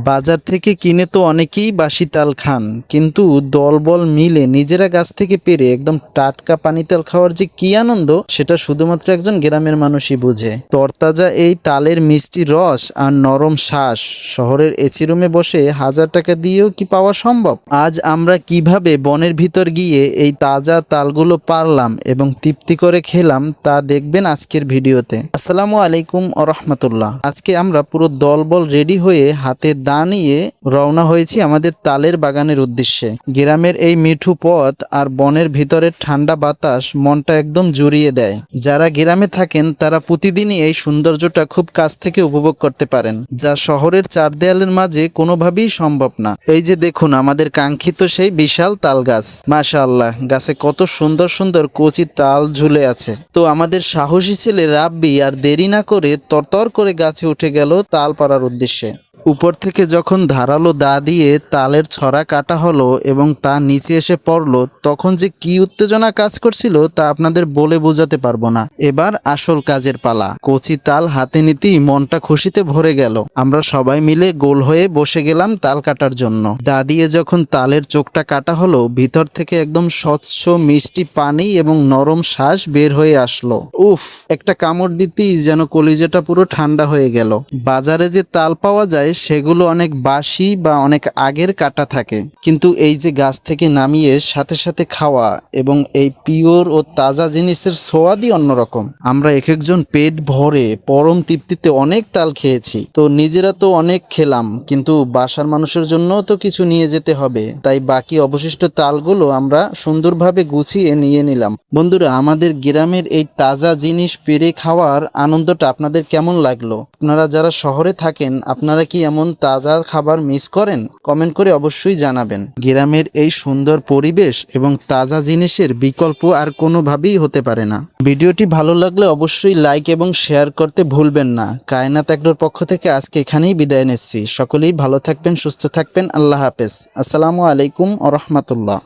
বাজার থেকে কিনে তো অনেকেই বাসি তাল খান, কিন্তু দলবল মিলে নিজেরা গাছ থেকে পেরে একদম টাটকা পানি তাল খাওয়ার যে কি আনন্দ, সেটা শুধুমাত্র একজন গ্রামের মানুষই বুঝে। তরতাজা এই তালের মিষ্টি রস আর নরম শ্বাস শহরের এসি রুমে বসে 1000 টাকা দিয়েও কি পাওয়া সম্ভব? আজ আমরা কিভাবে বনের ভিতর গিয়ে এই তাজা তালগুলো পারলাম এবং তৃপ্তি করে খেলাম তা দেখবেন আজকের ভিডিওতে। আসসালামু আলাইকুম ওয়া রাহমাতুল্লাহ। আজকে আমরা পুরো দলবল রেডি হয়ে হাতে দা নিয়ে রওনা হয়েছি আমাদের তালের বাগানের উদ্দেশ্যে। গ্রামের এই মিঠু পথ আর বনের ভিতরের ঠান্ডা বাতাস মনটা একদম জুড়িয়ে দেয়। যারা গ্রামে থাকেন তারা প্রতিদিনই এই সৌন্দর্যটা খুব কাছ থেকে উপভোগ করতে পারেন, যা শহরের চার দেয়ালের মাঝে কোনোভাবেই সম্ভব না। এই যে দেখুন আমাদের কাঙ্ক্ষিত সেই বিশাল তাল গাছ, মাশাআল্লাহ, গাছে কত সুন্দর সুন্দর কচি তাল ঝুলে আছে। তো আমাদের সাহসী ছেলে রাব্বি আর দেরি না করে তরতর করে গাছে উঠে গেল তাল পাড়ার উদ্দেশ্যে। উপর থেকে যখন ধারালো দা দিয়ে তালের ছড়া কাটা হলো এবং তা নিচে এসে পড়লো, তখন যে কি উত্তেজনা কাজ করছিল তা আপনাদের বলে বোঝাতে পারবো না। এবার আসল কাজের পালা। কচি তাল হাতে নিতেই মনটা খুশিতে ভরে গেল। আমরা সবাই মিলে গোল হয়ে বসে গেলাম তাল কাটার জন্য। দা দিয়ে যখন তালের চোখটা কাটা হলো, ভিতর থেকে একদম স্বচ্ছ মিষ্টি পানি এবং নরম শ্বাস বের হয়ে আসলো। উফ, একটা কামড় দিতেই যেন কলিজাটা পুরো ঠান্ডা হয়ে গেল। বাজারে যে তাল পাওয়া যায় সেগুলো অনেক বাসি বা অনেক আগের কাটা থাকে, কিন্তু এই যে গাছ থেকে নামিয়ে সাথে সাথে খাওয়া এবং এই পিওর ও তাজা জিনিসের সোয়াদই অন্যরকম। আমরা এক একজন পেট ভরে পরম তৃপ্তিতে অনেক তাল খেয়েছি। তো নিজেরা তো অনেক খেলাম, কিন্তু বাসার মানুষের জন্য তো কিছু নিয়ে যেতে হবে, তাই বাকি অবশিষ্ট তালগুলো আমরা সুন্দরভাবে গুছিয়ে নিয়ে নিলাম। বন্ধুরা, আমাদের গ্রামের এই তাজা জিনিস পেরে খাওয়ার আনন্দটা আপনাদের কেমন লাগলো? আপনারা যারা শহরে থাকেন, আপনারা কি এমন তাজা খাবার মিস করেন? কমেন্ট করে অবশ্যই জানাবেন। গ্রামের এই সুন্দর পরিবেশ এবং তাজা জিনিসের বিকল্প আর কোনোভাবেই হতে পারে না। ভিডিওটি ভালো লাগলে অবশ্যই লাইক এবং শেয়ার করতে ভুলবেন না। কায়নাত অ্যাগ্রোর পক্ষ থেকে আজকে এখানেই বিদায় নিচ্ছি। সকলেই ভালো থাকবেন, সুস্থ থাকবেন। আল্লাহ হাফেজ। আসসালামু আলাইকুম ওয়া রাহমাতুল্লাহ।